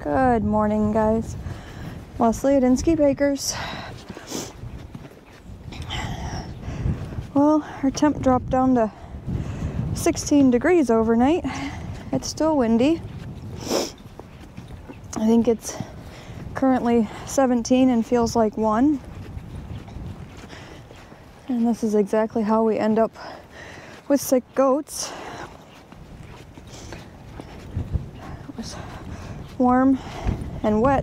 Good morning, guys. Leslie at Inskeep Acres. Well, our temp dropped down to 16 degrees overnight. It's still windy. I think it's currently 17 and feels like 1. And this is exactly how we end up with sick goats. It was warm and wet,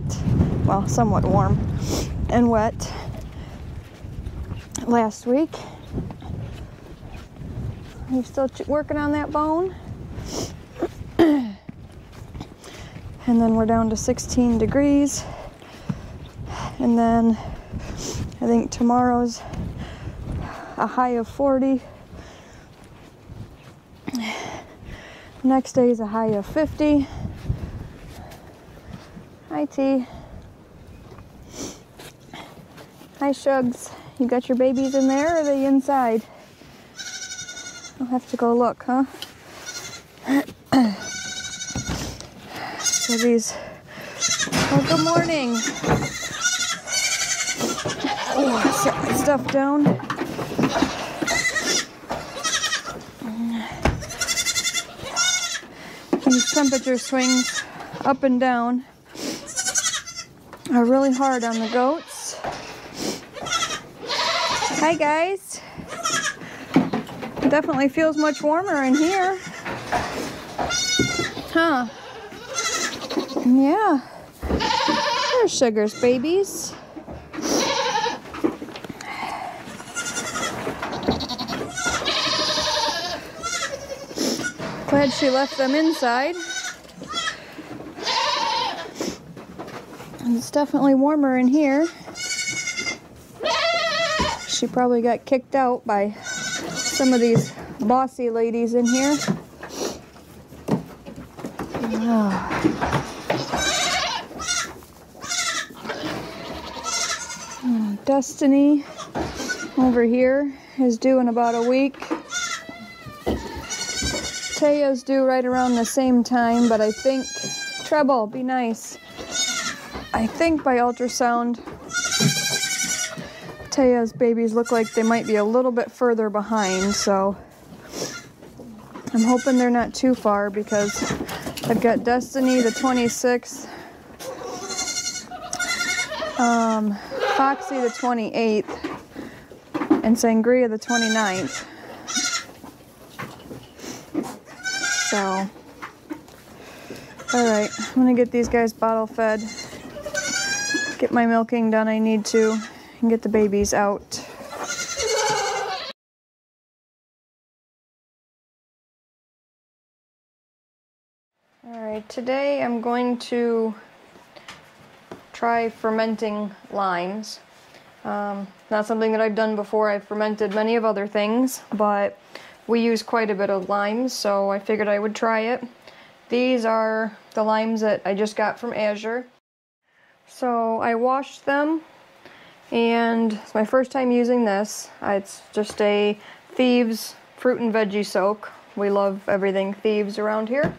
well, somewhat warm and wet last week. Are you still working on that bone? And then we're down to 16 degrees. And then I think tomorrow's a high of 40. Next day is a high of 50. Hi, T. Hi, Shugs. You got your babies in there, or are they inside? I'll have to go look, huh? So these... Oh, good morning. Oh, set my stuff down. These temperature swings up and down are really hard on the goats. Hi, guys. It definitely feels much warmer in here. Huh? Yeah. There's Sugar's babies. Glad she left them inside. And it's definitely warmer in here. She probably got kicked out by some of these bossy ladies in here. Oh. Destiny over here is due in about a week. Taya's due right around the same time, but I think, Treble, be nice. I think by ultrasound, Taya's babies look like they might be a little bit further behind, so I'm hoping they're not too far, because I've got Destiny the 26th, Foxy the 28th, and Sangria the 29th. So, alright, I'm gonna get these guys bottle fed, get my milking done I need to, and get the babies out. Alright, today I'm going to try fermenting limes. Not something that I've done before. I've fermented many of other things, but we use quite a bit of limes, so I figured I would try it. These are the limes that I just got from Azure. So I washed them, and it's my first time using this. It's just a Thieves fruit and veggie soak. We love everything Thieves around here.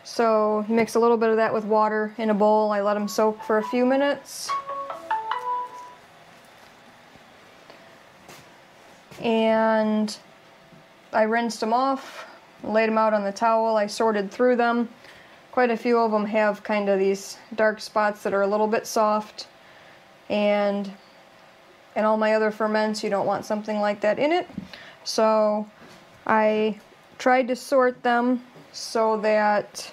So you mix a little bit of that with water in a bowl. I let them soak for a few minutes. And I rinsed them off, laid them out on the towel. I sorted through them. Quite a few of them have kind of these dark spots that are a little bit soft. And in all my other ferments, you don't want something like that in it. So I tried to sort them so that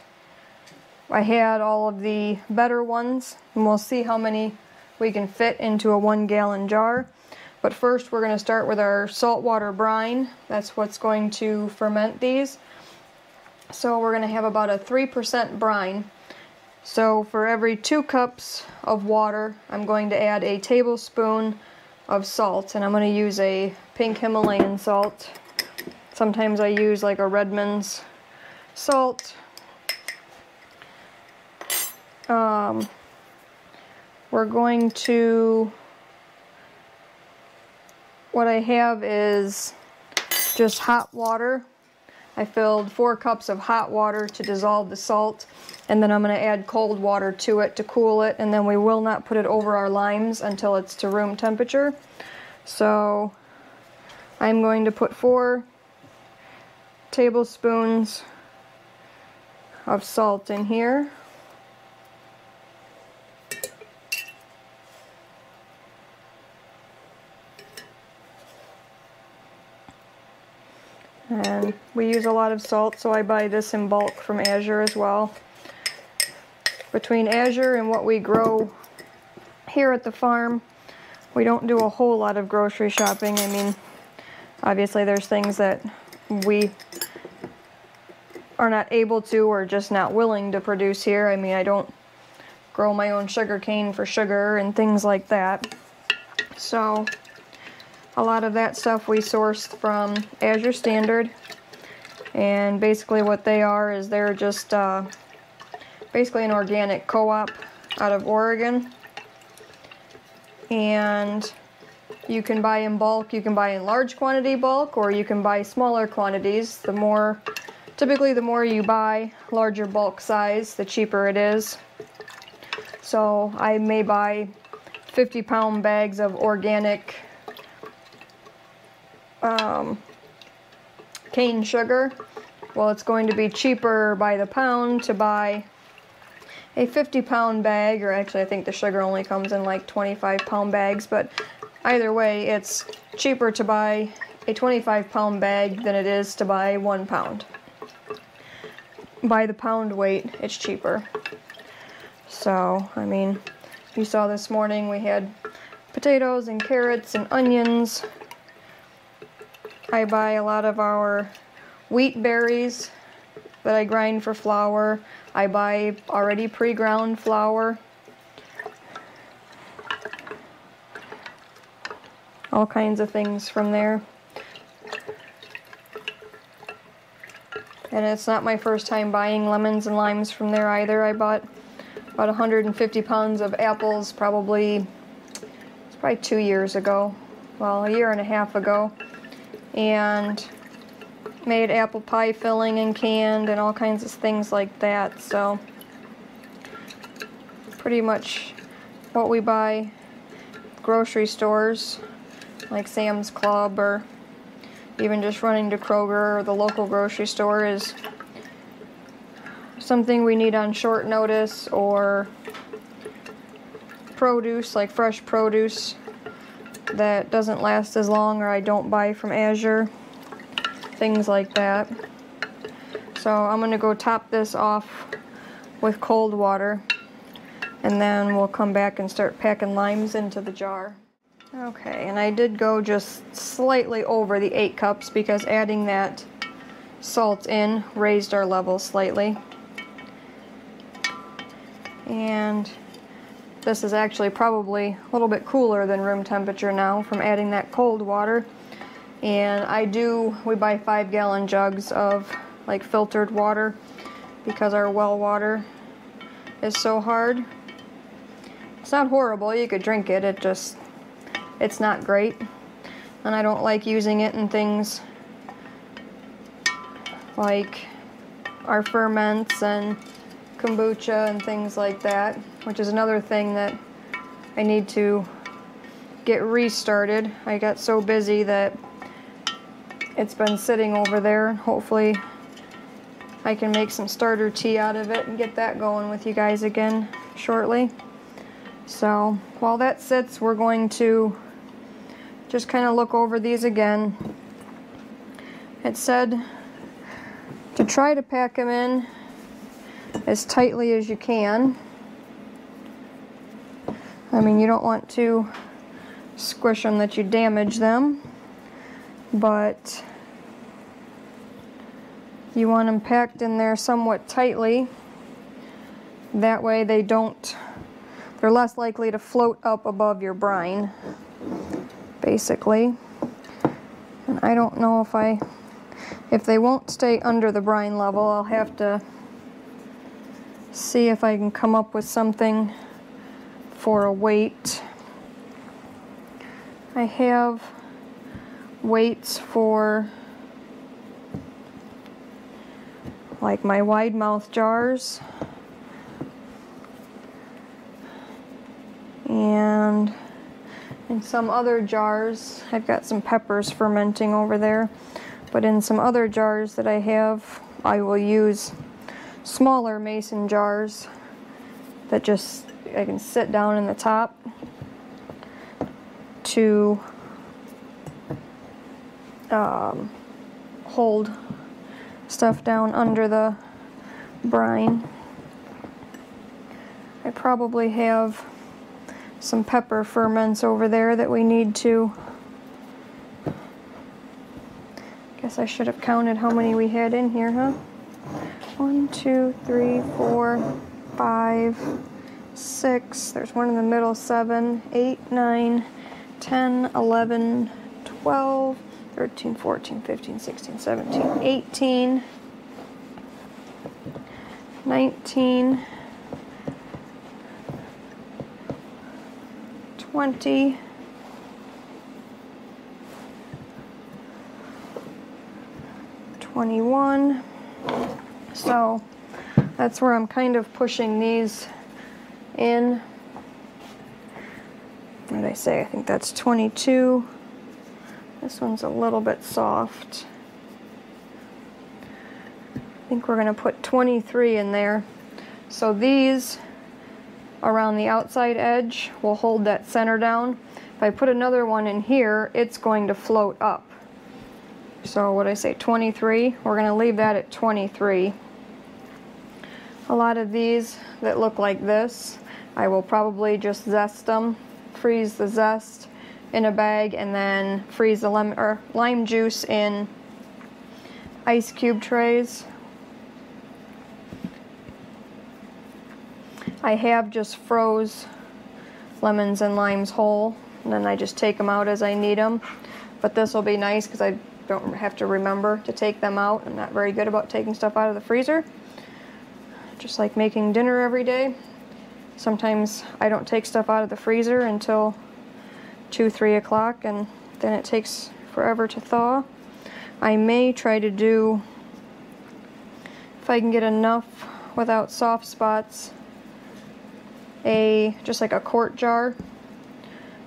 I had all of the better ones, and we'll see how many we can fit into a 1-gallon jar. But first we're going to start with our saltwater brine. That's what's going to ferment these. So we're going to have about a 3% brine. So for every 2 cups of water, I'm going to add a tablespoon of salt, and I'm going to use a pink Himalayan salt. Sometimes I use like a Redmond's salt. We're going to, what I have is just hot water. I filled 4 cups of hot water to dissolve the salt, and then I'm going to add cold water to it to cool it, and then we will not put it over our limes until it's to room temperature. So I'm going to put 4 tablespoons of salt in here. And we use a lot of salt, so I buy this in bulk from Azure as well. Between Azure and what we grow here at the farm, we don't do a whole lot of grocery shopping. I mean, obviously there's things that we are not able to or just not willing to produce here. I mean, I don't grow my own sugar cane for sugar and things like that. So a lot of that stuff we sourced from Azure Standard, and basically what they are is they're just basically an organic co-op out of Oregon, and you can buy in bulk, you can buy in large quantity bulk, or you can buy smaller quantities. Typically the more you buy, larger bulk size, the cheaper it is. So I may buy 50-pound bags of organic cane sugar. Well, it's going to be cheaper by the pound to buy a 50-pound bag, or actually I think the sugar only comes in like 25-pound bags, but either way it's cheaper to buy a 25-pound bag than it is to buy 1 pound. By the pound weight it's cheaper. So I mean, you saw this morning we had potatoes and carrots and onions. I buy a lot of our wheat berries that I grind for flour. I buy already pre-ground flour. All kinds of things from there. And it's not my first time buying lemons and limes from there either. I bought about 150 pounds of apples it's probably 2 years ago. Well, a year and a half ago. And made apple pie filling and canned and all kinds of things like that. So pretty much what we buy grocery stores like Sam's Club, or even just running to Kroger or the local grocery store, is something we need on short notice, or produce, like fresh produce that doesn't last as long, or I don't buy from Azure, things like that. So I'm going to go top this off with cold water, and then we'll come back and start packing limes into the jar. Okay, and I did go just slightly over the 8 cups because adding that salt in raised our level slightly. And this is actually probably a little bit cooler than room temperature now from adding that cold water. And we buy 5-gallon jugs of like filtered water because our well water is so hard. It's not horrible, you could drink it, it's not great. And I don't like using it in things like our ferments and kombucha and things like that, which is another thing that I need to get restarted. I got so busy that it's been sitting over there. Hopefully I can make some starter tea out of it and get that going with you guys again shortly. So while that sits, we're going to just kind of look over these again. It said to try to pack them in as tightly as you can. I mean, you don't want to squish them that you damage them, but you want them packed in there somewhat tightly. That way they're less likely to float up above your brine, basically. And I don't know if they won't stay under the brine level, I'll have to see if I can come up with something for a weight. I have weights for like my wide mouth jars. And in some other jars, I've got some peppers fermenting over there, but in some other jars that I have, I will use smaller mason jars that just, I can sit down in the top to hold stuff down under the brine. I probably have some pepper ferments over there that we need to, guess I should have counted how many we had in here, huh? 1, 2, 3, 4, 5, 6, there's one in the middle, 7, 8, 9, 10, 11, 12, 13, 14, 15, 16, 17, 18, 19, 20, 21. So that's where I'm kind of pushing these in. What did I say? I think that's 22. This one's a little bit soft. I think we're going to put 23 in there. So these around the outside edge will hold that center down. If I put another one in here, it's going to float up. So what did I say, 23? We're going to leave that at 23. A lot of these that look like this, I will probably just zest them, freeze the zest in a bag, and then freeze the lemon or lime juice in ice cube trays. I have just froze lemons and limes whole, and then I just take them out as I need them. But this will be nice because I don't have to remember to take them out. I'm not very good about taking stuff out of the freezer. Just like making dinner every day. Sometimes I don't take stuff out of the freezer until 2, 3 o'clock, and then it takes forever to thaw. I may try to do, if I can get enough without soft spots, just like a quart jar.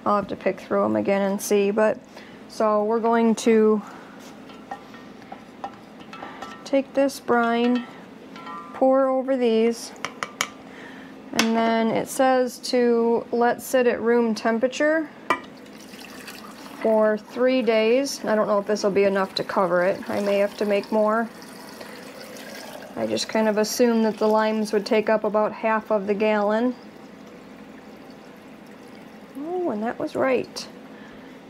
I'll have to pick through them again and see, but so we're going to take this brine, pour over these, and then it says to let sit at room temperature for 3 days. I don't know if this will be enough to cover it. I may have to make more. I just kind of assumed that the limes would take up about half of the gallon. Oh, and that was right.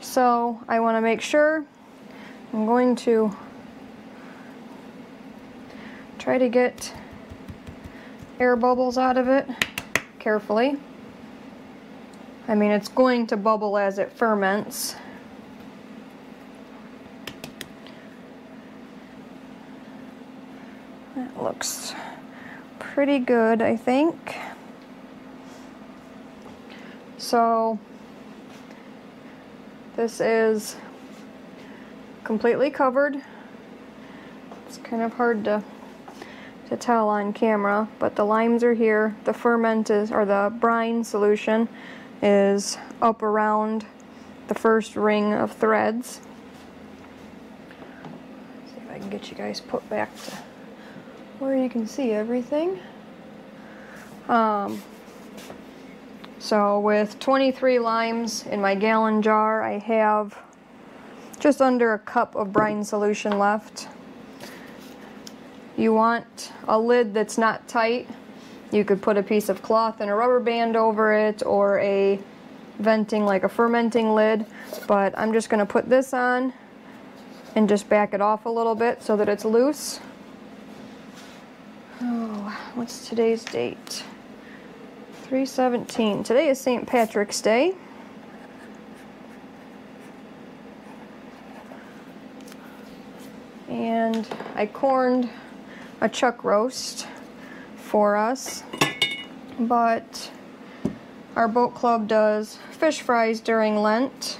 So I want to make sure. I'm going to try to get air bubbles out of it carefully. I mean, it's going to bubble as it ferments. That looks pretty good, I think. So this is completely covered. It's kind of hard to tell on camera, but the limes are here. The ferment is, or the brine solution is up around the first ring of threads. See if I can get you guys put back to where you can see everything. So with 23 limes in my gallon jar, I have just under a cup of brine solution left. You want a lid that's not tight. You could put a piece of cloth and a rubber band over it, or a venting, like a fermenting lid, but I'm just going to put this on and just back it off a little bit so that it's loose. Oh, what's today's date? 3/17. Today is St. Patrick's Day. And I corned a chuck roast for us, but our boat club does fish fries during Lent,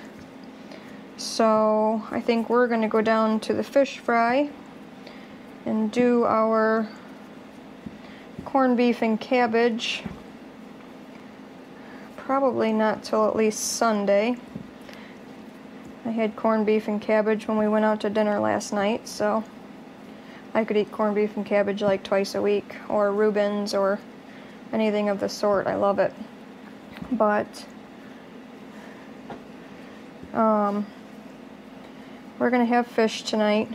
so I think we're going to go down to the fish fry and do our corned beef and cabbage. Probably not till at least Sunday. I had corned beef and cabbage when we went out to dinner last night, so I could eat corned beef and cabbage like twice a week, or Reubens, or anything of the sort. I love it. But we're gonna have fish tonight.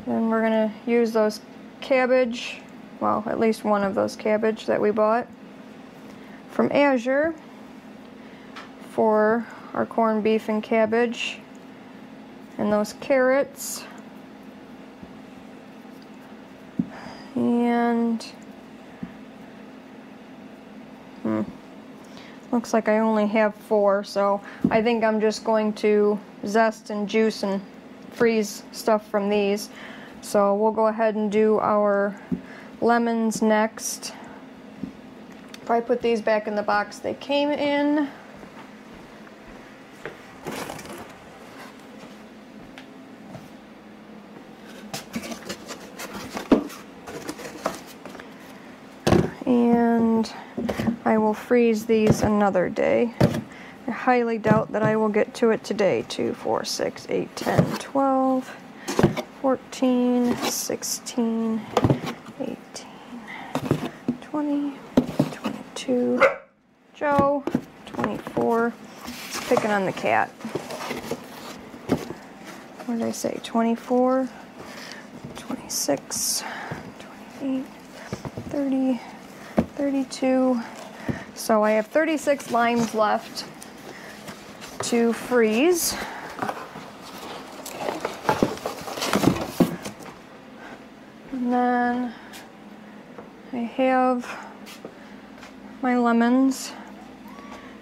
Then we're gonna use those cabbage, well, at least one of those cabbage that we bought from Azure for our corned beef and cabbage, and those carrots, and looks like I only have 4, so I think I'm just going to zest and juice and freeze stuff from these. So we'll go ahead and do our lemons next. If I put these back in the box they came in. And I will freeze these another day. I highly doubt that I will get to it today. 2, 4, 6, 8, 10, 12, 14, 16, 18, 20, 22, Joe, 24. It's picking on the cat. What did I say? 24, 26, 28, 30, 32. So I have 36 limes left to freeze. And then I have my lemons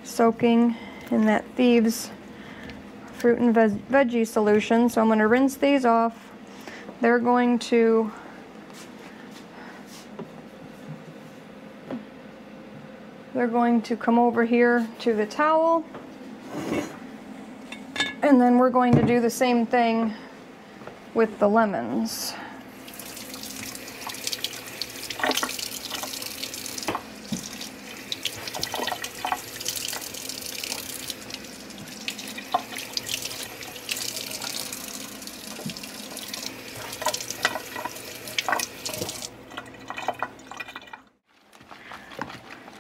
soaking in that Thieves fruit and veggie solution. So I'm going to rinse these off. They're going to come over here to the towel, and then we're going to do the same thing with the lemons.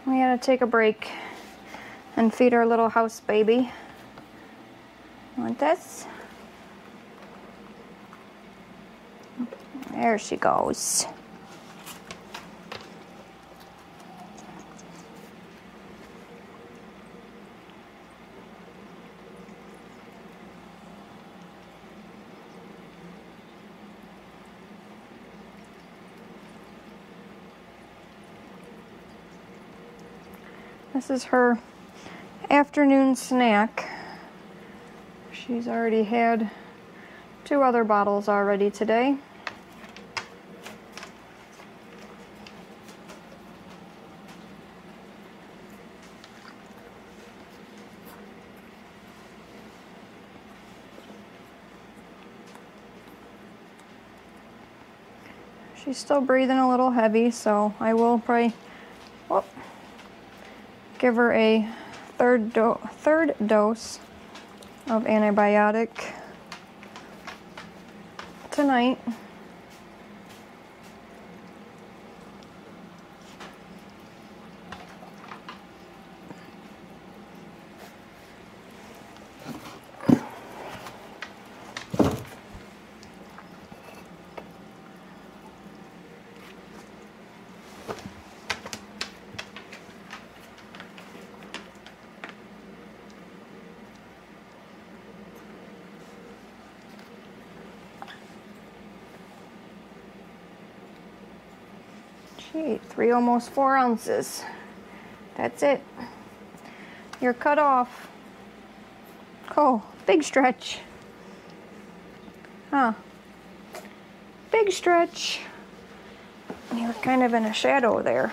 We gotta take a break and feed our little house baby. Want this? There she goes. This is her afternoon snack. She's already had 2 other bottles already today. She's still breathing a little heavy, so I will probably give her a third dose of antibiotic tonight. She ate 3, almost 4 ounces. That's it. You're cut off. Oh, big stretch. Huh. Big stretch. You were kind of in a shadow there.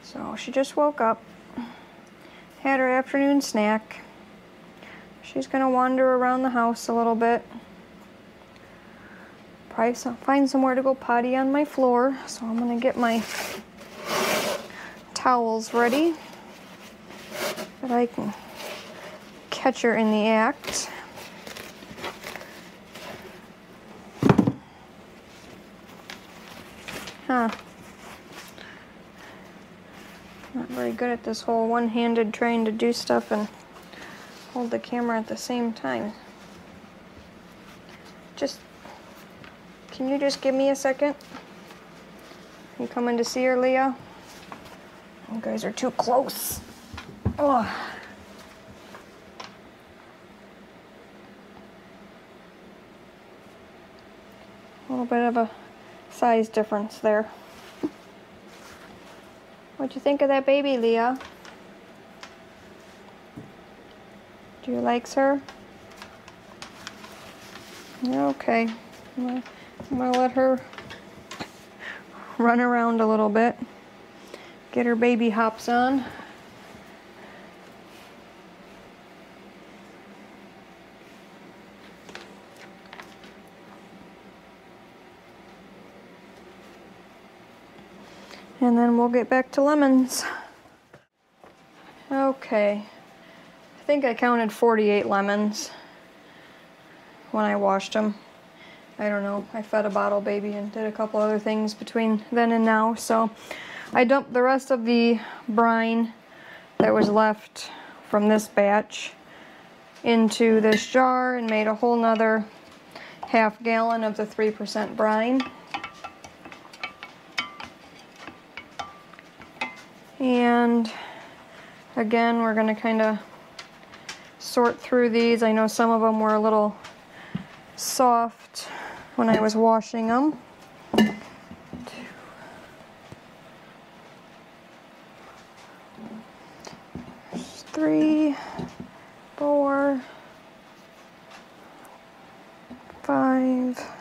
So she just woke up. had her afternoon snack. She's gonna wander around the house a little bit. Probably find somewhere to go potty on my floor. So I'm gonna get my towels ready, but I can catch her in the act. Huh. Not very good at this whole one-handed trying to do stuff and hold the camera at the same time. Can you just give me a second? You coming to see her, Leah? You guys are too close. Oh. A little bit of a size difference there. What'd you think of that baby, Leah? Do you like her? Okay. I'm gonna let her run around a little bit. Get her baby hops on. And then we'll get back to lemons. Okay. I think I counted 48 lemons when I washed them. I don't know, I fed a bottle baby and did a couple other things between then and now. So I dumped the rest of the brine that was left from this batch into this jar and made a whole nother half gallon of the 3% brine. And again, we're going to kind of sort through these. I know some of them were a little soft when I was washing them. 3, 4, 5.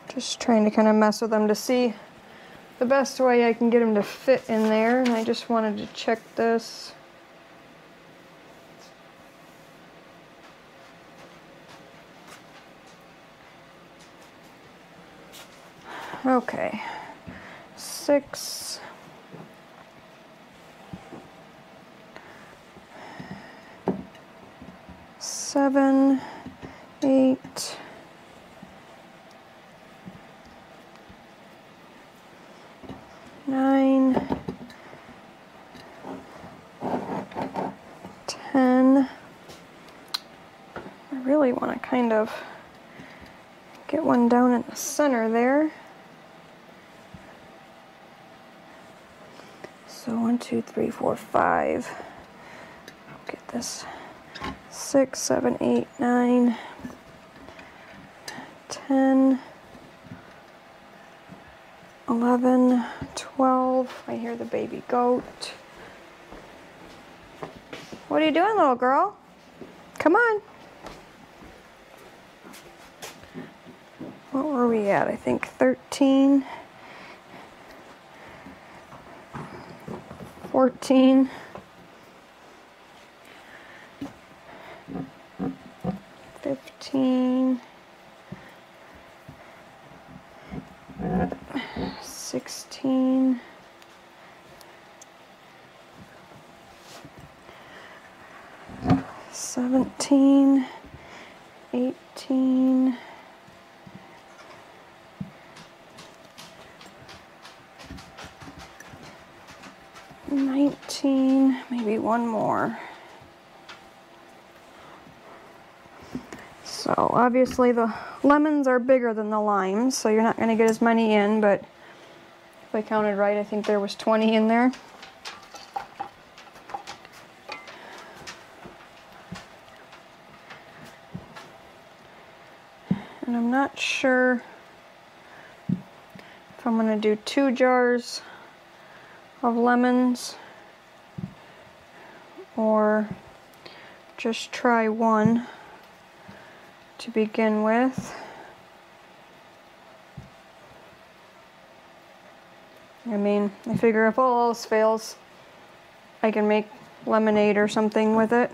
Just trying to kind of mess with them to see the best way I can get them to fit in there, and I just wanted to check this. Okay, 6, 7, 8, 9, 10. I really want to kind of get one down in the center there. So 1, 2, 3, 4, 5. Get this. 6, 7, 8, 9, 10, 11, 12. I hear the baby goat. What are you doing, little girl? Come on. What were we at? I think 13. 14, 15, 16, 17, 18, 19, maybe one more. So obviously the lemons are bigger than the limes, so you're not going to get as many in, but if I counted right, I think there was 20 in there. And I'm not sure if I'm going to do 2 jars of lemons or just try 1 to begin with. I mean, I figure if all else fails, I can make lemonade or something with it.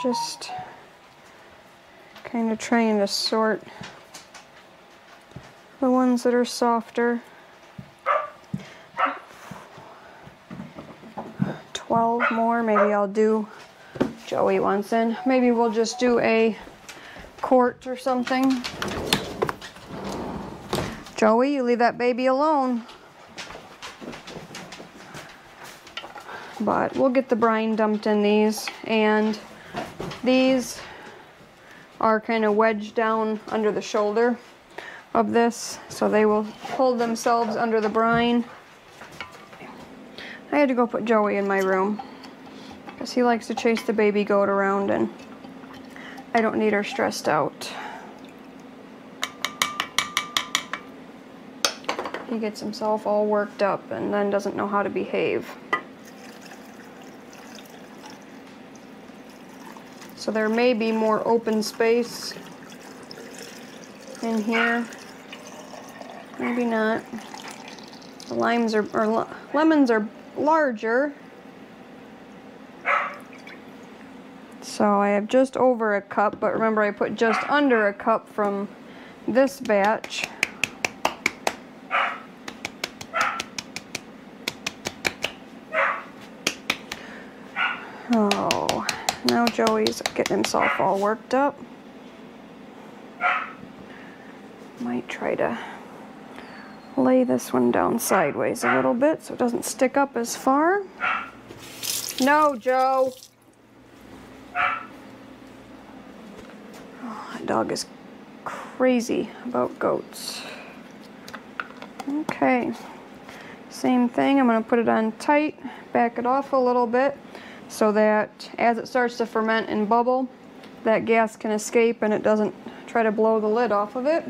Just kind of trying to sort the ones that are softer. 12 more, maybe I'll do, Joey wants in, maybe we'll just do a quart or something. Joey, you leave that baby alone. But we'll get the brine dumped in these, and these are kind of wedged down under the shoulder of this, so they will hold themselves under the brine. I had to go put Joey in my room because he likes to chase the baby goat around, and I don't need her stressed out. He gets himself all worked up and then doesn't know how to behave. So there may be more open space in here. Maybe not. The limes are, or lemons are larger. So I have just over a cup, but remember I put just under a cup from this batch. Oh, now Joey's getting himself all worked up. Might try to lay this one down sideways a little bit so it doesn't stick up as far. No, Joe. Oh, that dog is crazy about goats. Okay, same thing. I'm going to put it on tight, back it off a little bit so that as it starts to ferment and bubble, that gas can escape and it doesn't try to blow the lid off of it.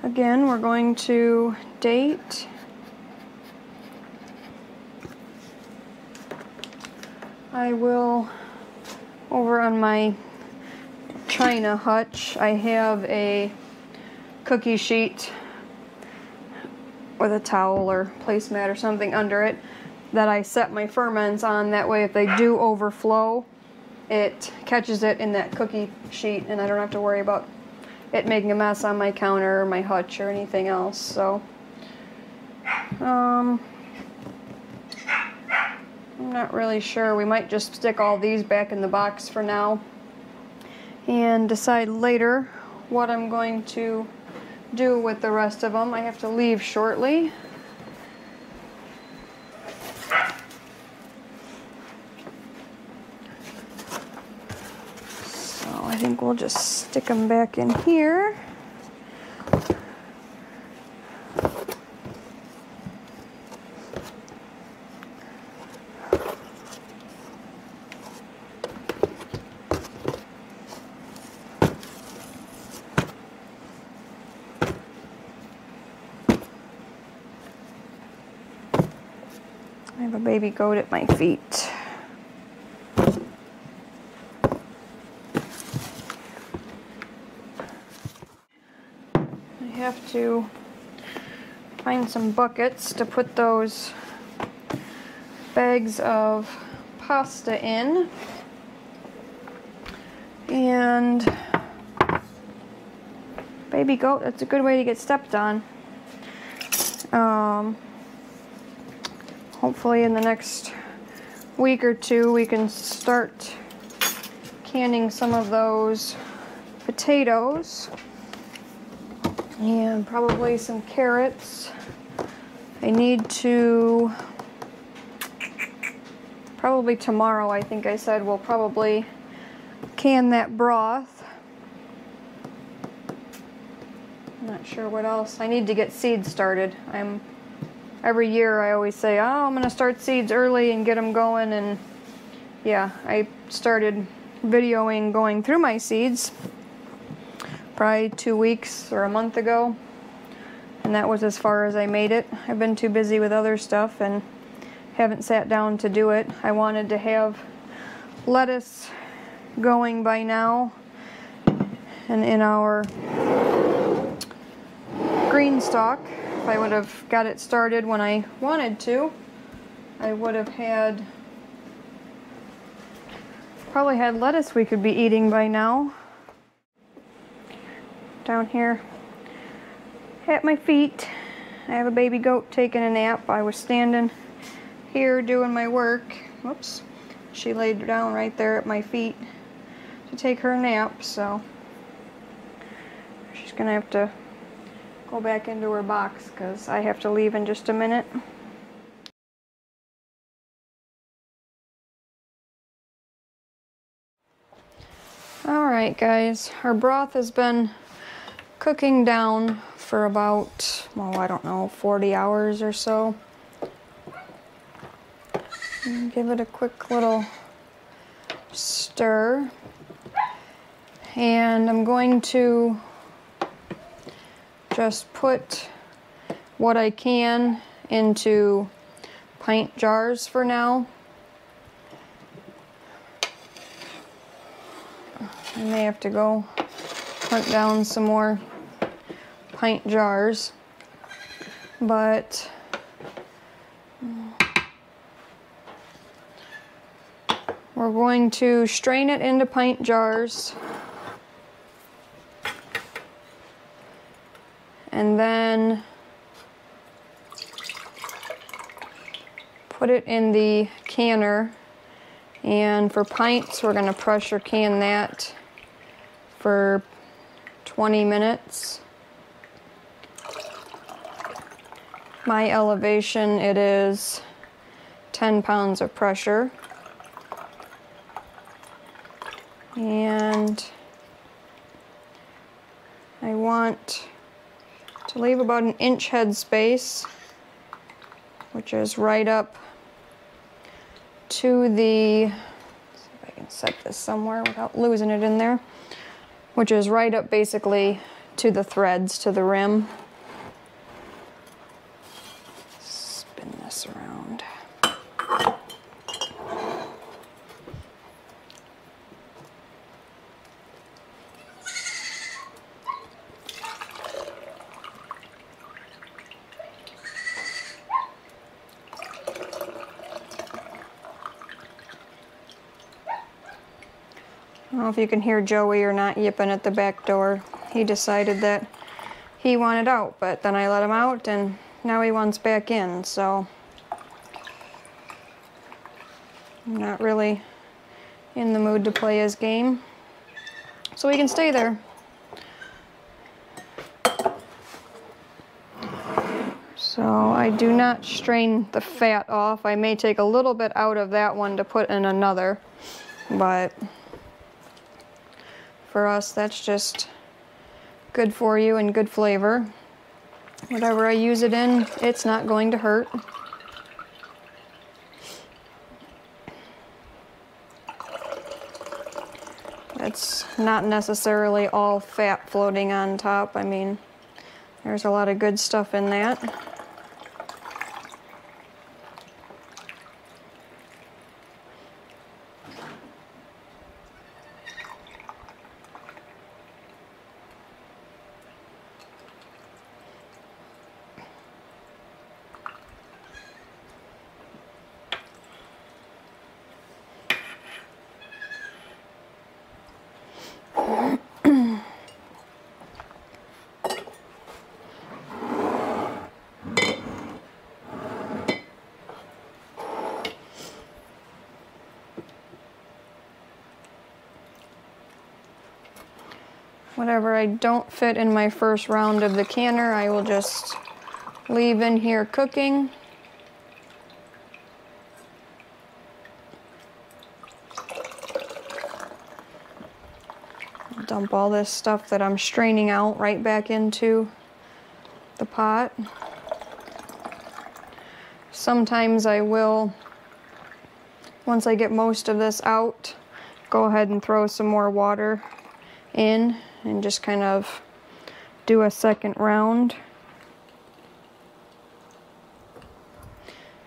Again, we're going to date. I will, over on my china hutch, I have a cookie sheet with a towel or placemat or something under it that I set my ferments on. That way if they do overflow, it catches it in that cookie sheet and I don't have to worry about it making a mess on my counter or my hutch or anything else. So I'm not really sure. We might just stick all these back in the box for now and decide later what I'm going to do with the rest of them. I have to leave shortly. So I think we'll just stick them back in here. I have a baby goat at my feet. I have to find some buckets to put those bags of pasta in. And baby goat, that's a good way to get stepped on. Hopefully in the next week or two we can start canning some of those potatoes and probably some carrots. I need to, probably tomorrow I think I said we'll probably can that broth. I'm not sure what else. I need to get seeds started. Every year I always say, oh, I'm going to start seeds early and get them going, and yeah, I started videoing going through my seeds probably 2 weeks or a month ago, and that was as far as I made it. I've been too busy with other stuff and haven't sat down to do it. I wanted to have lettuce going by now, And in our green stock, if I would have got it started when I wanted to, I would have probably had lettuce we could be eating by now. Down here at my feet, I have a baby goat taking a nap. I was standing here doing my work. Whoops. She laid down right there at my feet to take her nap, so she's gonna have to go back into her box because I have to leave in just a minute. Alright guys, our broth has been cooking down for about, well, I don't know, 40 hours or so. And give it a quick little stir. And I'm going to just put what I can into pint jars for now. I may have to go hunt down some more pint jars, but we're going to strain it into pint jars and then put it in the canner. And for pints, we're going to pressure can that for 20 minutes. My elevation, it is 10 pounds of pressure. And I want to leave about an inch head space, which is right up to the, let's see if I can set this somewhere without losing it in there, which is right up basically to the threads, to the rim. Spin this around. I don't know if you can hear Joey or not yipping at the back door. He decided that he wanted out, but then I let him out and now he wants back in, so I'm not really in the mood to play his game. So he can stay there. So I do not strain the fat off. I may take a little bit out of that one to put in another, but for us, that's just good for you and good flavor. Whatever I use it in, it's not going to hurt. It's not necessarily all fat floating on top. I mean, there's a lot of good stuff in that. Whatever I don't fit in my first round of the canner, I will just leave in here cooking. Dump all this stuff that I'm straining out right back into the pot. Sometimes I will, once I get most of this out, go ahead and throw some more water in and just kind of do a second round.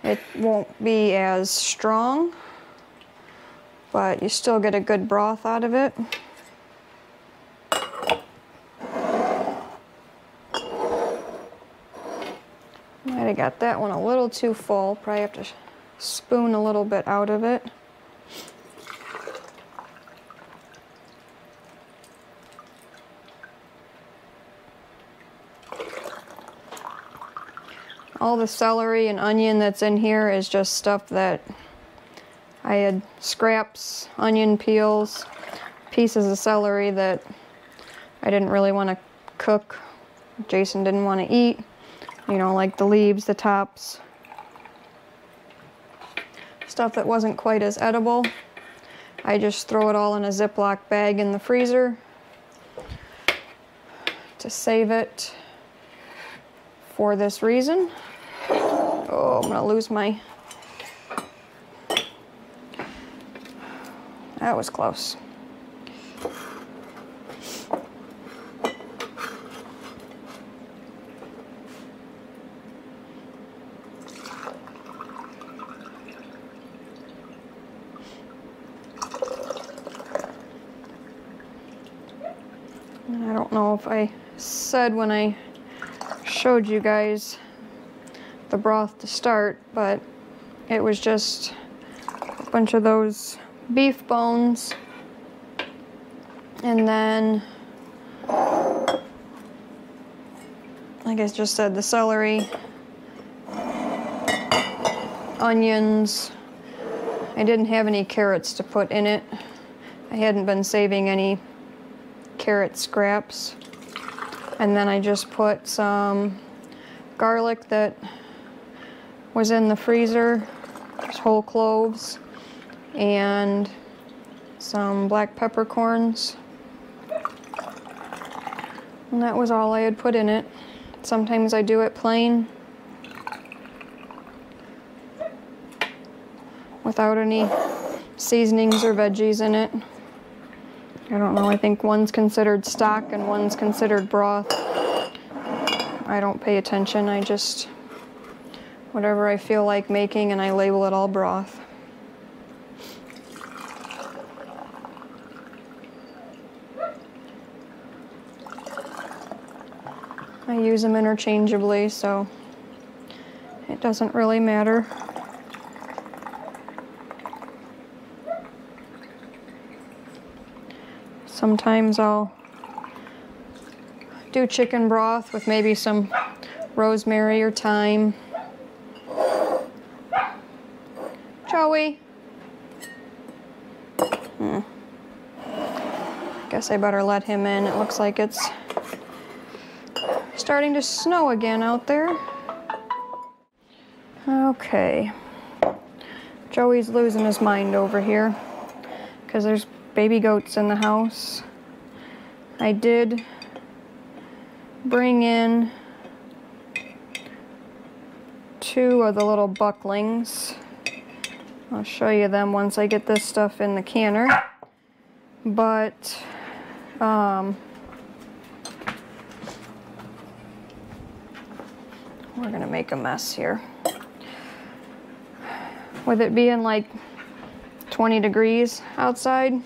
It won't be as strong, but you still get a good broth out of it. got that one a little too full. Probably have to spoon a little bit out of it. All the celery and onion that's in here is just stuff that I had scraps, onion peels, pieces of celery that I didn't really want to cook. Jason didn't want to eat, you know, like the leaves, the tops. Stuff that wasn't quite as edible. I just throw it all in a Ziploc bag in the freezer to save it for this reason. Oh, I'm gonna lose my... That was close. I don't know if I said when I showed you guys the broth to start, but it was just a bunch of those beef bones, and then, like I just said, the celery, onions. I didn't have any carrots to put in it. I hadn't been saving any carrot scraps. And then I just put some garlic that was in the freezer, just whole cloves, and some black peppercorns. And that was all I had put in it. Sometimes I do it plain, without any seasonings or veggies in it. I don't know, I think one's considered stock and one's considered broth. I don't pay attention, I just, whatever I feel like making, and I label it all broth. I use them interchangeably, so it doesn't really matter. Sometimes I'll do chicken broth with maybe some rosemary or thyme. Joey. Guess I better let him in. It looks like it's starting to snow again out there. Okay. Joey's losing his mind over here because there's baby goats in the house. I did bring in 2 of the little bucklings. I'll show you them once I get this stuff in the canner. But we're gonna make a mess here. With it being like 20 degrees outside,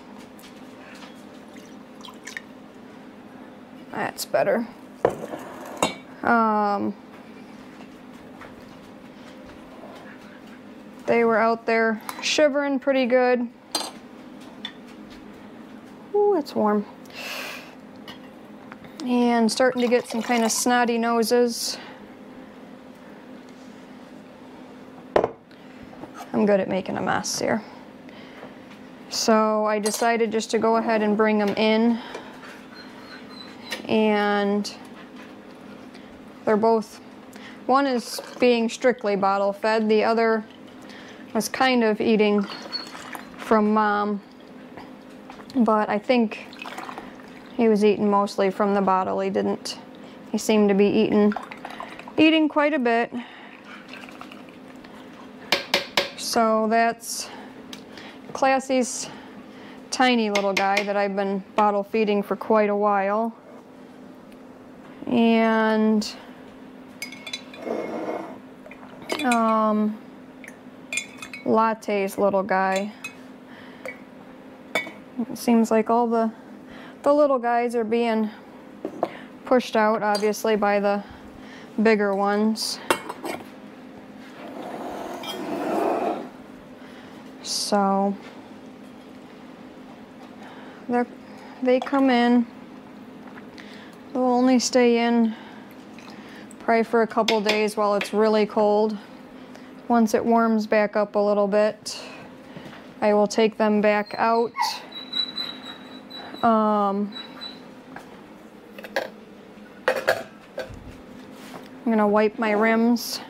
that's better. They were out there shivering pretty good. Ooh, it's warm. And starting to get some kind of snotty noses. I'm good at making a mess here. So I decided just to go ahead and bring them in. And they're both, one is being strictly bottle fed, the other was kind of eating from mom, but I think he was eating mostly from the bottle. He seemed to be eating quite a bit. So that's Classy's tiny little guy that I've been bottle feeding for quite a while. And Latte's little guy. It seems like all the little guys are being pushed out, obviously, by the bigger ones. So they come in. They'll only stay in probably for a couple days while it's really cold. Once it warms back up a little bit, I will take them back out. I'm gonna wipe my rims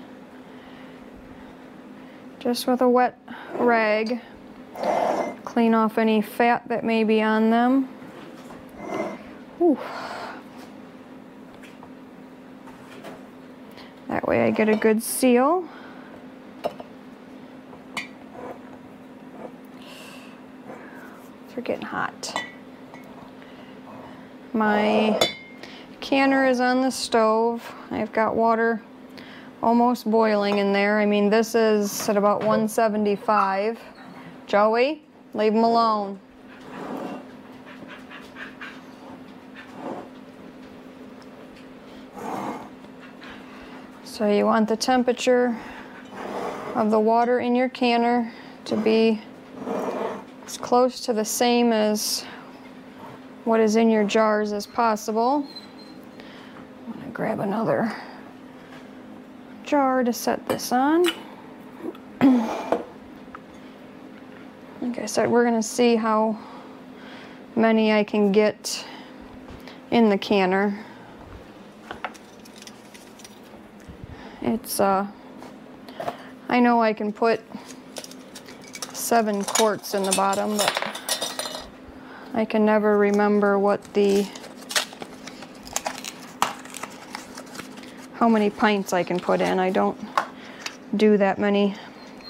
just with a wet rag. Clean off any fat that may be on them. Whew. That way I get a good seal. They're getting hot. My canner is on the stove. I've got water almost boiling in there. I mean, this is at about 175. Joey, leave him alone. So you want the temperature of the water in your canner to be as close to the same as what is in your jars as possible. I'm gonna grab another jar to set this on. Like I said, we're gonna see how many I can get in the canner. It's, I know I can put 7 quarts in the bottom, but I can never remember what how many pints I can put in. I don't do that many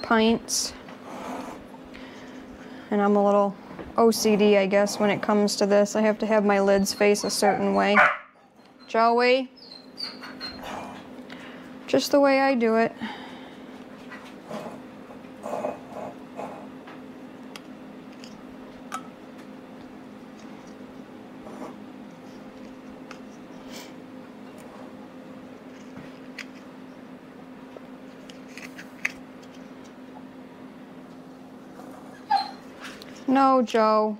pints. And I'm a little OCD, I guess, when it comes to this. I have to have my lids face a certain way. Joey? Just the way I do it. No, Joe.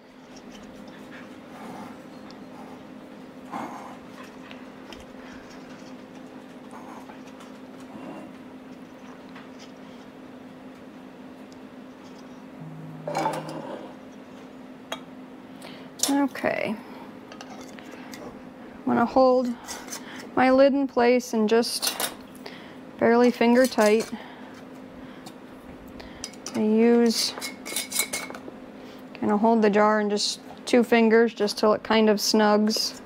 Okay. I'm gonna hold my lid in place and just barely finger tight. I use, kind of hold the jar in just 2 fingers just till it kind of snugs.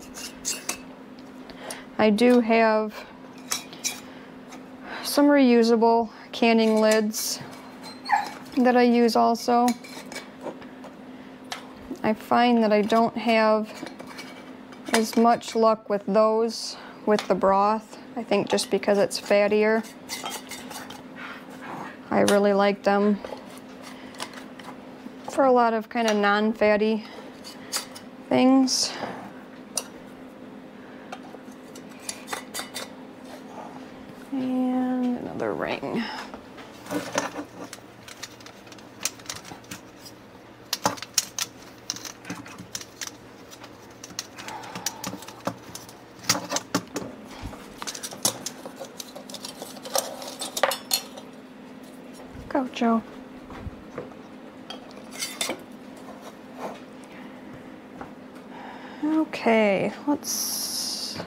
I do have some reusable canning lids that I use also. I find that I don't have as much luck with those with the broth. I think just because it's fattier. I really like them for a lot of kind of non-fatty things. And another ring. Go, Joe. Okay, let's...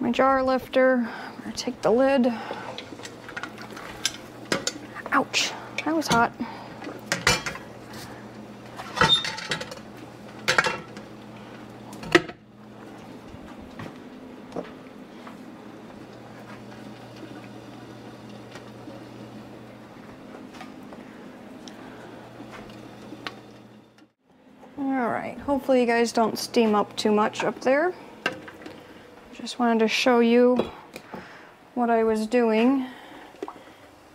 My jar lifter. I'm gonna take the lid. Ouch, that was hot. Alright, hopefully you guys don't steam up too much up there. Just wanted to show you what I was doing.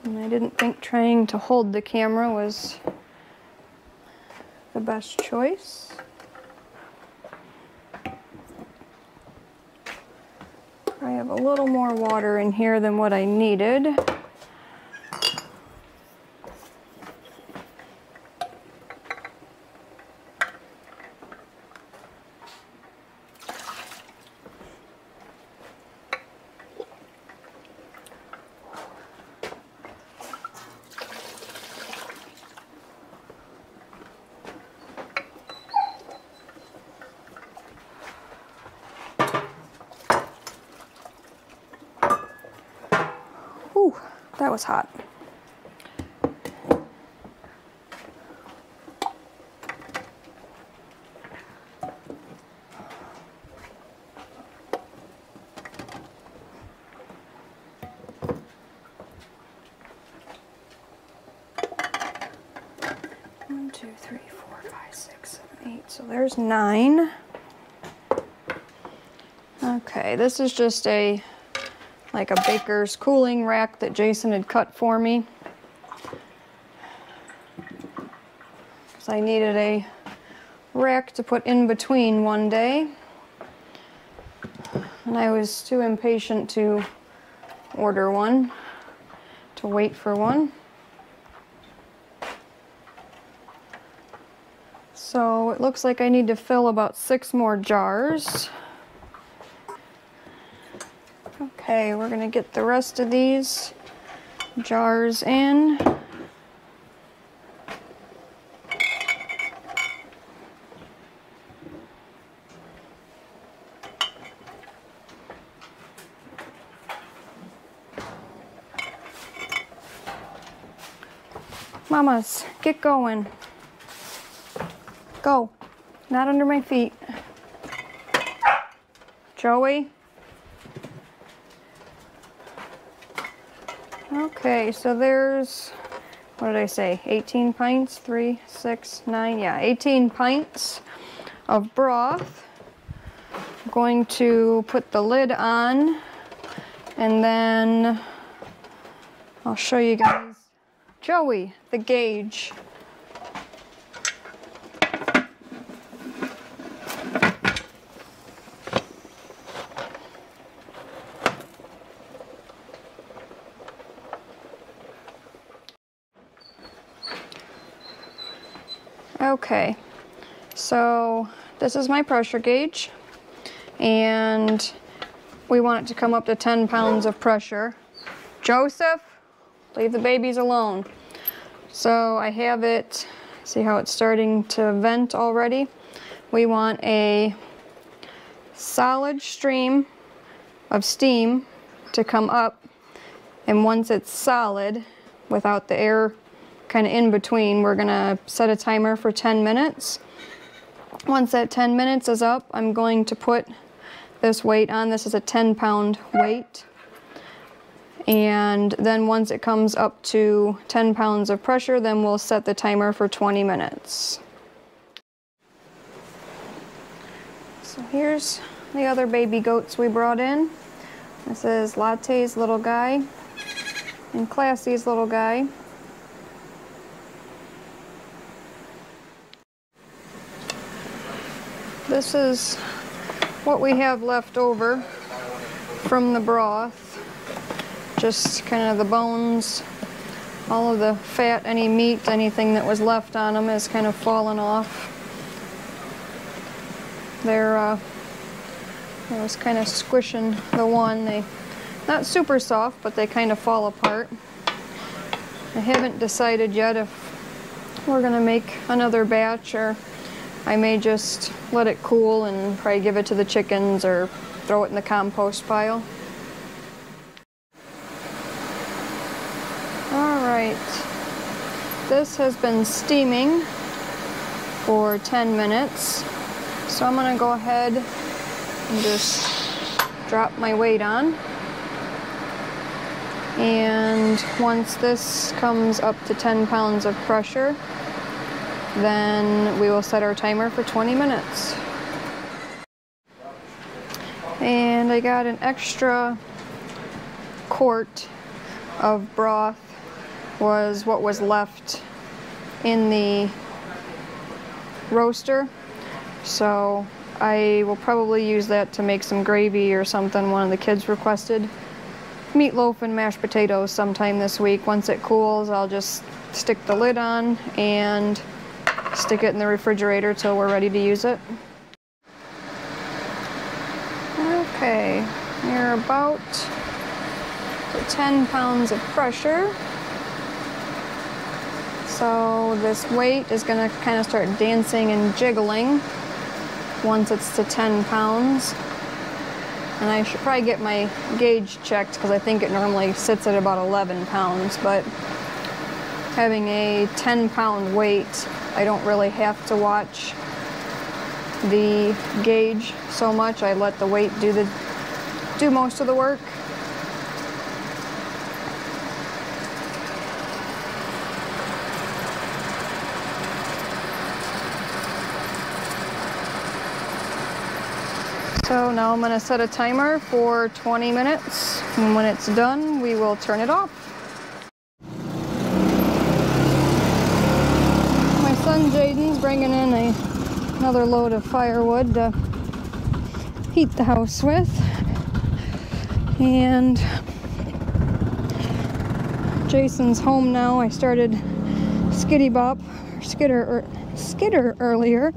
And I didn't think trying to hold the camera was the best choice. I have a little more water in here than what I needed. Whew, that was hot. One, two, three, 4, 5, 6, 7, 8. So there's 9. Okay, this is just like a baker's cooling rack that Jason had cut for me. Because I needed a rack to put in between one day. And I was too impatient to order one, to wait for one. So it looks like I need to fill about 6 more jars. Okay, we're gonna get the rest of these jars in. Mamas, get going. Go. Not under my feet. Joey. Okay, so there's, what did I say, 18 pints? 3, 6, 9, yeah, 18 pints of broth. I'm going to put the lid on, and then I'll show you guys, Joey, the gauge. Okay, so this is my pressure gauge, and we want it to come up to 10 pounds of pressure. Joseph, leave the babies alone. So I have it, see how it's starting to vent already? We want a solid stream of steam to come up, and once it's solid, without the air kind of in between, we're gonna set a timer for 10 minutes. Once that 10 minutes is up, I'm going to put this weight on. This is a 10-pound weight. And then once it comes up to 10 pounds of pressure, then we'll set the timer for 20 minutes. So here's the other baby goats we brought in. This is Latte's little guy and Classy's little guy. This is what we have left over from the broth. Just kind of the bones, all of the fat, any meat, anything that was left on them has kind of fallen off. I was kind of squishing the one. They, not super soft, but they kind of fall apart. I haven't decided yet if we're gonna make another batch, or I may just let it cool and probably give it to the chickens or throw it in the compost pile. Alright, this has been steaming for 10 minutes, so I'm going to go ahead and just drop my weight on. And once this comes up to 10 pounds of pressure, then we will set our timer for 20 minutes. And I got an extra quart of broth, was what was left in the roaster. So I will probably use that to make some gravy or something one of the kids requested. Meatloaf and mashed potatoes sometime this week. Once it cools, I'll just stick the lid on and stick it in the refrigerator till we're ready to use it. Okay, we're about to 10 pounds of pressure. So this weight is going to kind of start dancing and jiggling once it's to 10 pounds. And I should probably get my gauge checked because I think it normally sits at about 11 pounds. But having a 10-pound weight, I don't really have to watch the gauge so much. I let the weight do most of the work. So now I'm going to set a timer for 20 minutes, and when it's done, we will turn it off. My son Jaden's bringing in another load of firewood to heat the house with, and Jason's home now. I started skitter earlier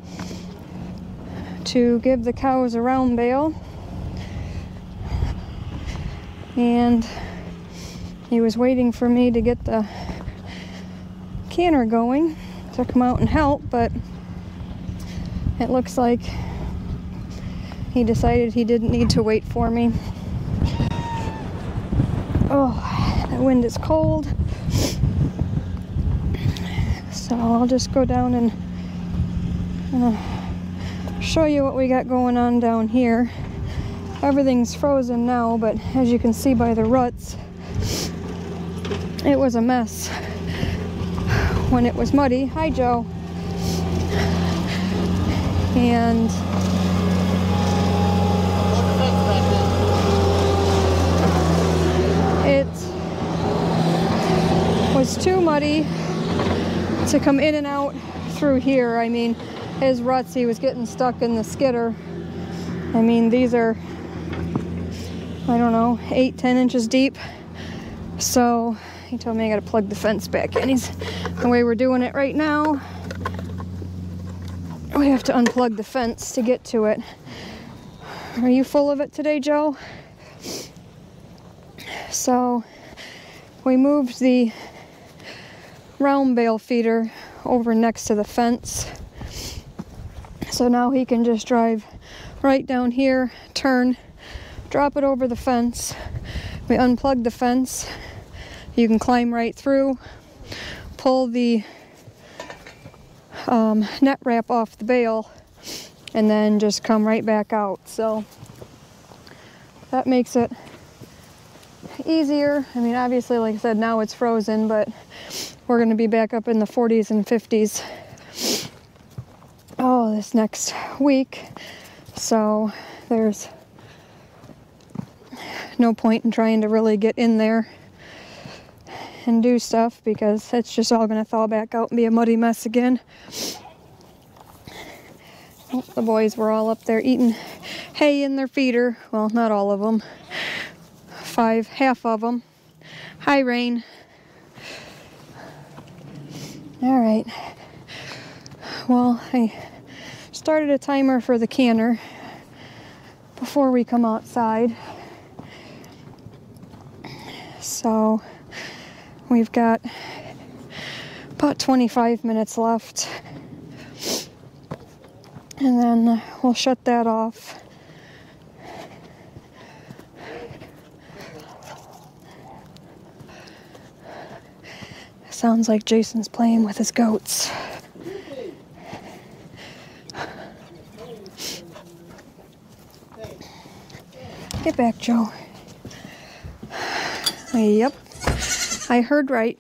to give the cows a round bale, and he was waiting for me to get the canner going to come out and help, but it looks like he decided he didn't need to wait for me. Oh, the wind is cold, so I'll just go down and show you what we got going on down here. Everything's frozen now, but as you can see by the ruts, it was a mess when it was muddy. Hi, Joe. And it was too muddy to come in and out through here. I mean, his ruts, he was getting stuck in the skidder. I mean, these are, I don't know, 8-10 inches deep. So he told me I gotta plug the fence back in. The way we're doing it right now, we have to unplug the fence to get to it. Are you full of it today, Joe? So we moved the round bale feeder over next to the fence. So now he can just drive right down here, turn, drop it over the fence. We unplug the fence. You can climb right through, pull the net wrap off the bale, and then just come right back out. So that makes it easier. I mean, obviously, like I said, now it's frozen, but we're going to be back up in the 40s and 50s. Oh, this next week, so there's no point in trying to really get in there and do stuff because it's just all going to thaw back out and be a muddy mess again. Oh, the boys were all up there eating hay in their feeder. Well, not all of them. Half of them. Hi, Rain. All right. Well, I started a timer for the canner before we come outside. So we've got about 25 minutes left. And then we'll shut that off. Sounds like Jason's playing with his goats. Get back, Joe. Yep, I heard right.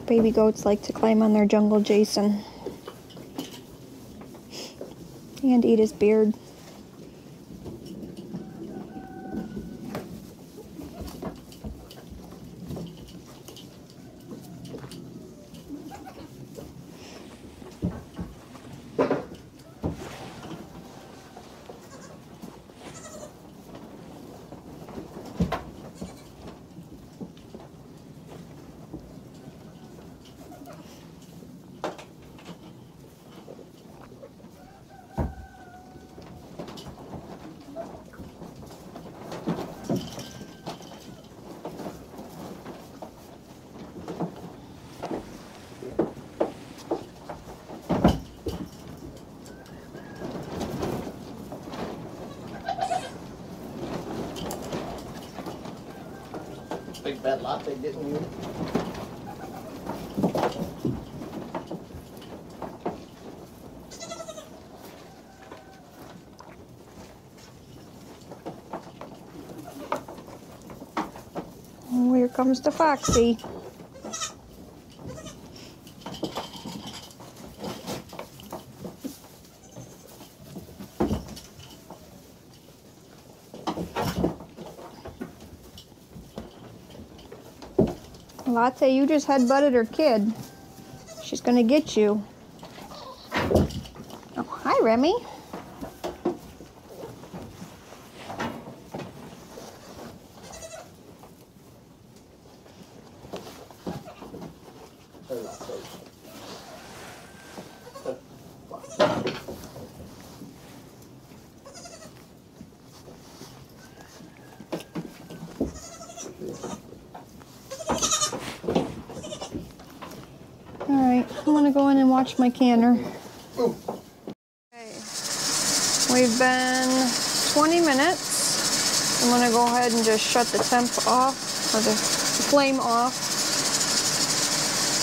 Baby goats like to climb on their jungle Jason and eat his beard. Big fat latte getting you. Oh, here comes the Foxy. Latte, you just headbutted her kid. She's gonna get you. Oh, hi, Remy. Alright, I'm gonna go in and watch my canner. Okay. We've been 20 minutes. I'm gonna go ahead and just shut the temp off, or the flame off.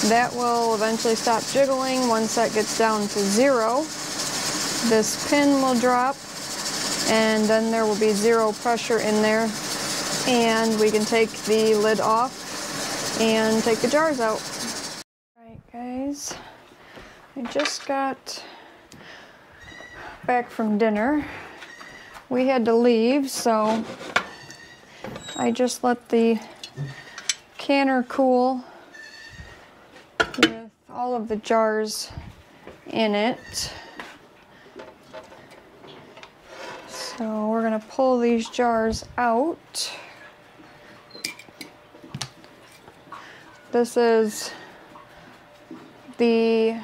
That will eventually stop jiggling once that gets down to 0. This pin will drop, and then there will be 0 pressure in there. And we can take the lid off and take the jars out. Alright guys, I just got back from dinner. We had to leave, so I just let the canner cool with all of the jars in it. So we're gonna pull these jars out. This is the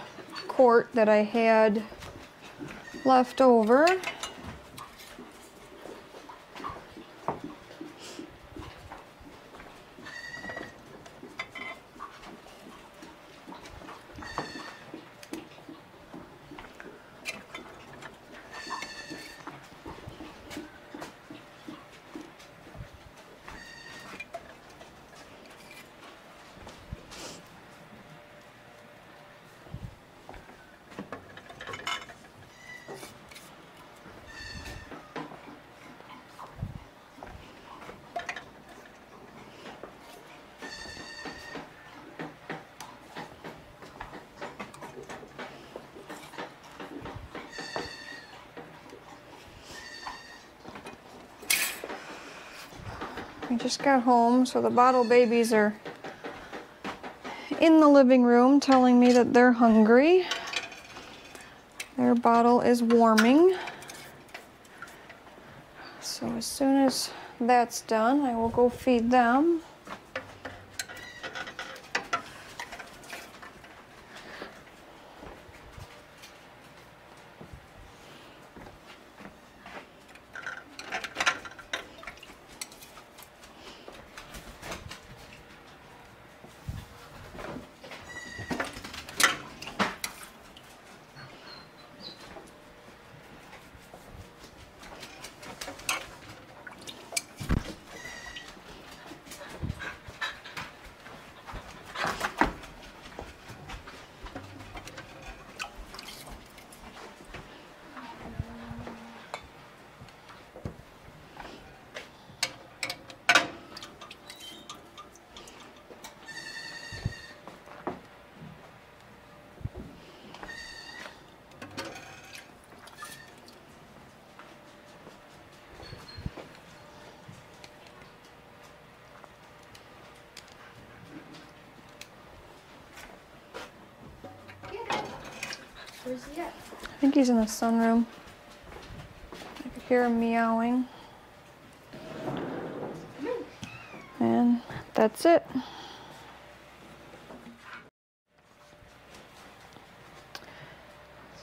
quart that I had left over. I just got home, so the bottle babies are in the living room telling me that they're hungry. Their bottle is warming. So as soon as that's done, I will go feed them. Where's he at? I think he's in the sunroom. I could hear him meowing. And that's it.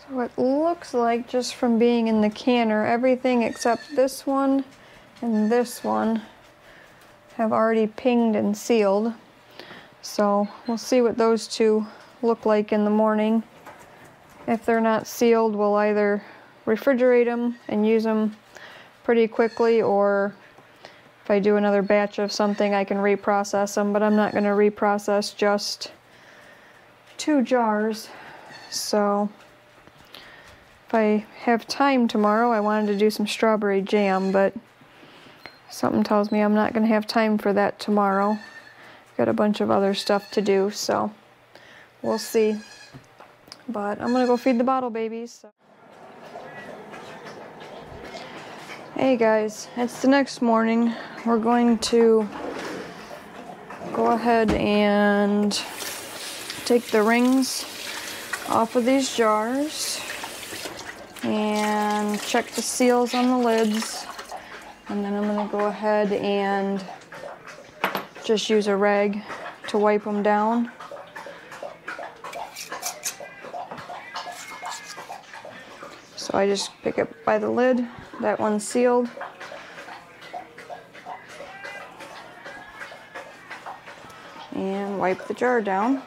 So it looks like, just from being in the canner, everything except this one and this one have already pinged and sealed. So we'll see what those two look like in the morning. If they're not sealed, we'll either refrigerate them and use them pretty quickly, or if I do another batch of something, I can reprocess them, but I'm not going to reprocess just 2 jars. So if I have time tomorrow, I wanted to do some strawberry jam, but something tells me I'm not going to have time for that tomorrow. Got a bunch of other stuff to do, so we'll see. But I'm going to go feed the bottle babies. So. Hey guys, it's the next morning. We're going to go ahead and take the rings off of these jars and check the seals on the lids, and then I'm going to go ahead and just use a rag to wipe them down. So I just pick it by the lid. That one's sealed. And wipe the jar down.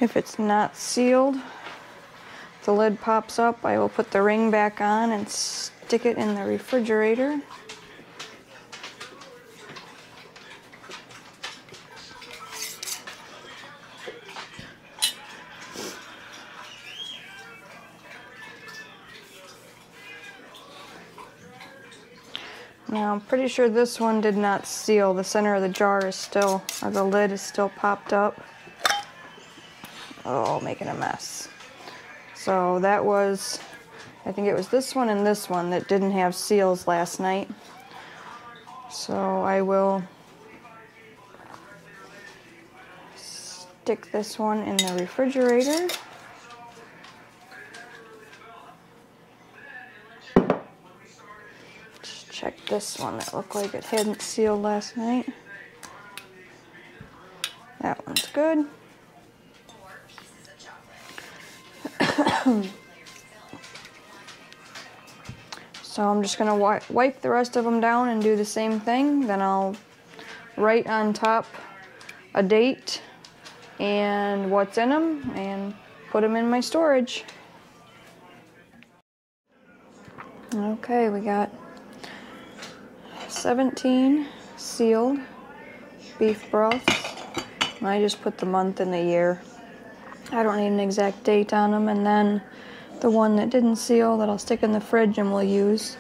If it's not sealed, the lid pops up, I will put the ring back on and stick it in the refrigerator. Now I'm pretty sure this one did not seal. The center of the jar is still, or the lid is still popped up. Oh, making a mess. So that was, I think it was this one and this one that didn't have seals last night. So I will stick this one in the refrigerator. Just check this one that looked like it hadn't sealed last night. That one's good. So I'm just going to wipe the rest of them down and do the same thing. Then I'll write on top a date and what's in them and put them in my storage. Okay, we got 17 sealed beef broths. And I just put the month and the year. I don't need an exact date on them. And then the one that didn't seal that I'll stick in the fridge and we'll use.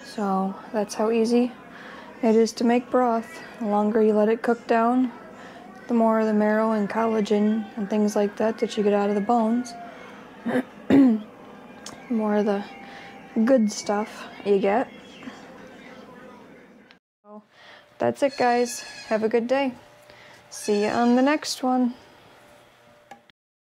So that's how easy it is to make broth. The longer you let it cook down, the more of the marrow and collagen and things like that that you get out of the bones. The more of the good stuff you get. So that's it, guys. Have a good day. See you on the next one.